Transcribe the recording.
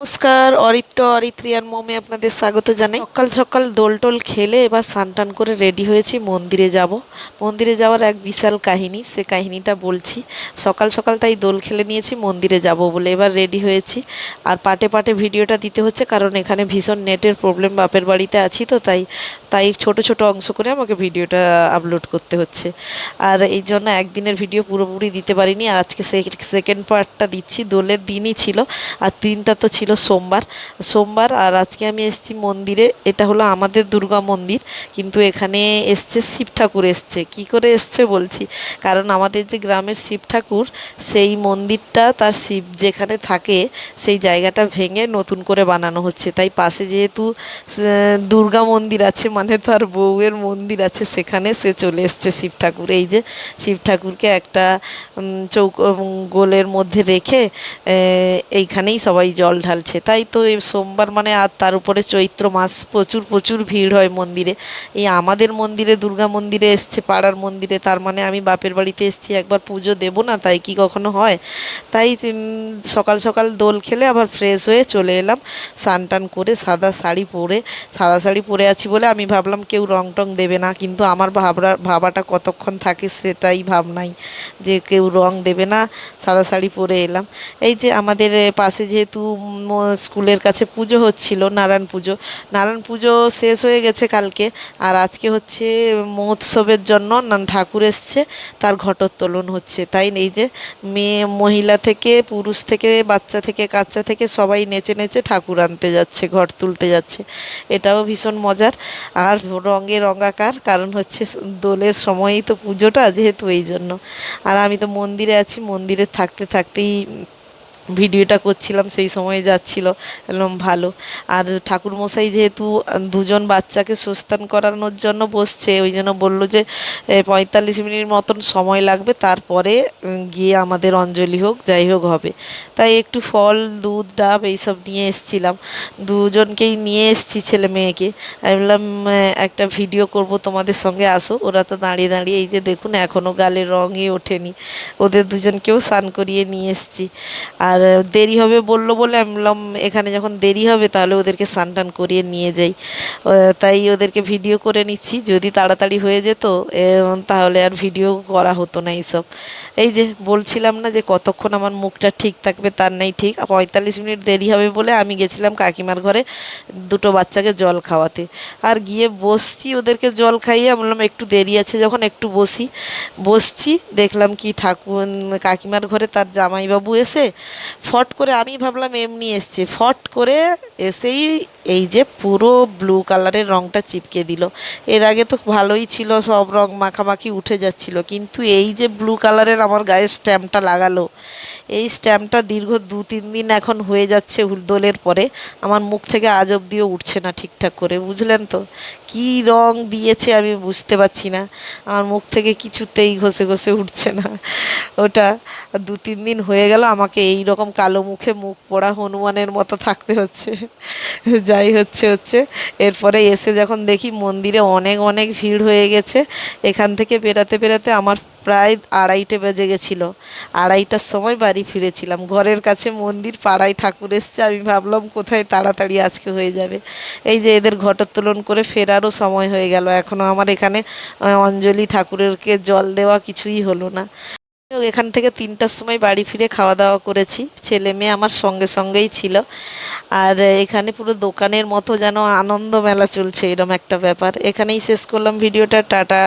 নমস্কার, অরিত্র অরিত্রিয়ার মোমে আপনাদের স্বাগত জানাই। সকাল সকাল দোল টোল খেলে এবার স্নান টান করে রেডি হয়েছি, মন্দিরে যাব। মন্দিরে যাওয়ার এক বিশাল কাহিনী, সে কাহিনীটা বলছি। সকাল সকাল তাই দোল খেলে নিয়েছি মন্দিরে যাব বলে, এবার রেডি হয়েছি। আর পাটে পাটে ভিডিওটা দিতে হচ্ছে, কারণ এখানে ভীষণ নেটের প্রবলেম, বাপের বাড়িতে আছি তো, তাই তাই ছোট ছোট অংশ করে আমাকে ভিডিওটা আপলোড করতে হচ্ছে। আর এই জন্য একদিনের ভিডিও পুরোপুরি দিতে পারিনি, আর আজকে সেকেন্ড পার্টটা দিচ্ছি। দোলের দিনই ছিল, আর দিনটা তো ছিল সোমবার। সোমবার আর আজকে আমি এসেছি মন্দিরে। এটা হলো আমাদের দুর্গা মন্দির, কিন্তু এখানে এসছে শিব ঠাকুর এসছে। কি করে এসছে বলছি, কারণ আমাদের যে গ্রামের শিব ঠাকুর, সেই মন্দিরটা তার শিব যেখানে থাকে সেই জায়গাটা ভেঙে নতুন করে বানানো হচ্ছে। তাই পাশে যেহেতু দুর্গা মন্দির আছে, মানে তার বউয়ের মন্দির আছে, সেখানে সে চলে এসছে শিব ঠাকুর। এই যে শিব ঠাকুরকে একটা গোলের মধ্যে রেখে এইখানেই সবাই জল ঢালছে। তাই তো এই সোমবার মানে, আর তার উপরে চৈত্র মাস, প্রচুর প্রচুর ভিড় হয় মন্দিরে। এই আমাদের মন্দিরে, দুর্গা মন্দিরে এসছে, পাড়ার মন্দিরে, তার মানে আমি বাপের বাড়িতে এসছি, একবার পুজো দেবো না? তাই কি কখনো হয়? তাই সকাল সকাল দোল খেলে আবার ফ্রেশ হয়ে চলে এলাম, স্নান টান করে সাদা শাড়ি পরে। সাদা শাড়ি পরে আছি বলে আমি ভাবলাম কেউ রং টং দেবে না, কিন্তু আমার ভাবাটা কতক্ষণ থাকে সেটাই ভাবনাই, যে কেউ রং দেবে না। সাদা শাড়ি পরে এলাম। এই যে আমাদের পাশে যেহেতু স্কুলের কাছে পুজো হচ্ছিল, নারায়ণ পুজো। নারায়ণ পুজো শেষ হয়ে গেছে কালকে, আর আজকে হচ্ছে মহোৎসবের জন্য ঠাকুর এসছে, তার ঘটোত্তোলন হচ্ছে। তাই এই যে মেয়ে, মহিলা থেকে পুরুষ থেকে বাচ্চা থেকে কাচ্চা থেকে সবাই নেচে নেচে ঠাকুর আনতে যাচ্ছে, ঘট তুলতে যাচ্ছে। এটাও ভীষণ মজার। আর রঙে রঙাকার, কারণ হচ্ছে দোলের সময়ই তো পুজোটা, যেহেতু এই জন্য। আর আমি তো মন্দিরে আছি, মন্দিরে থাকতে থাকতেই ভিডিওটা করছিলাম, সেই সময় যাচ্ছিল, এরকম ভালো। আর ঠাকুরমশাই যেহেতু দুজন বাচ্চাকে সুস্থান করানোর জন্য বসছে, ওই জন্য বললো যে 45 মিনিট মতন সময় লাগবে, তারপরে গিয়ে আমাদের অঞ্জলি হোক যাই হোক হবে। তাই একটু ফল, দুধ, ডাব এইসব নিয়ে এসছিলাম। দুজনকেই নিয়ে এসছি, ছেলে মেয়েকে। আমি বললাম একটা ভিডিও করব তোমাদের সঙ্গে, আসো। ওরা তো দাঁড়িয়ে দাঁড়িয়ে, এই যে দেখুন, এখনও গালে রঙই ওঠেনি। ওদের দুজনকেও স্নান করিয়ে নিয়ে এসছি। আর দেরি হবে বললো বলে আমি বললাম এখানে যখন দেরি হবে তাহলে ওদেরকে স্নান টান করিয়ে নিয়ে যাই। তাই ওদেরকে ভিডিও করে নিচ্ছি। যদি তাড়াতাড়ি হয়ে যেত তাহলে আর ভিডিও করা হতো না এইসব। এই যে বলছিলাম না যে কতক্ষণ আমার মুখটা ঠিক থাকবে তার নেই ঠিক। 45 মিনিট দেরি হবে বলে আমি গেছিলাম কাকিমার ঘরে দুটো বাচ্চাকে জল খাওয়াতে। আর গিয়ে বসছি, ওদেরকে জল খাইয়ে আমি বললাম একটু দেরি আছে যখন একটু বসি। বসছি, দেখলাম কি ঠাকুর, কাকিমার ঘরে তার জামাইবাবু এসে ফট করে, আমি ভাবলাম এমনি এসছে, ফট করে এসেই এই যে পুরো ব্লু কালারের রঙটা চিপকে দিল। এর আগে তো ভালোই ছিল, সব রং মাখামাখি উঠে যাচ্ছিল, কিন্তু এই যে ব্লু কালারের আমার গায়ে স্ট্যাম্পটা লাগালো, এই স্ট্যাম্পটা দীর্ঘ 2-3 দিন এখন হয়ে যাচ্ছে দোলের পরে, আমার মুখ থেকে আজ অবধিও উঠছে না ঠিকঠাক করে, বুঝলেন তো? কী রং দিয়েছে আমি বুঝতে পারছি না, আমার মুখ থেকে কিছুতেই ঘষে ঘষে উঠছে না ওটা। 2-3 দিন হয়ে গেল আমাকে এই রকম কালো মুখে, মুখ পোড়া হনুমানের মতো থাকতে হচ্ছে। যাই হচ্ছে। এরপরে এসে যখন দেখি মন্দিরে অনেক অনেক ভিড় হয়ে গেছে, এখান থেকে বেরাতে বেরাতে আমার প্রায় 2:30 বেজে গেছিলো। 2:30টার সময় বাড়ি ফিরেছিলাম। ঘরের কাছে মন্দির, পাড়ায় ঠাকুর এসছে, আমি ভাবলাম কোথায় তাড়াতাড়ি আজকে হয়ে যাবে। এই যে এদের ঘটোত্তোলন করে ফেরারও সময় হয়ে গেল, এখনও আমার এখানে অঞ্জলি, ঠাকুরেরকে জল দেওয়া কিছুই হলো না। এখান থেকে 3টার সময় বাড়ি ফিরে খাওয়া দাওয়া করেছি, ছেলে মেয়ে আমার সঙ্গে সঙ্গেই ছিল। আর এখানে পুরো দোকানের মতো যেন আনন্দ মেলা চলছে, এরম একটা ব্যাপার। এখানেই শেষ করলাম ভিডিওটা, টাটা।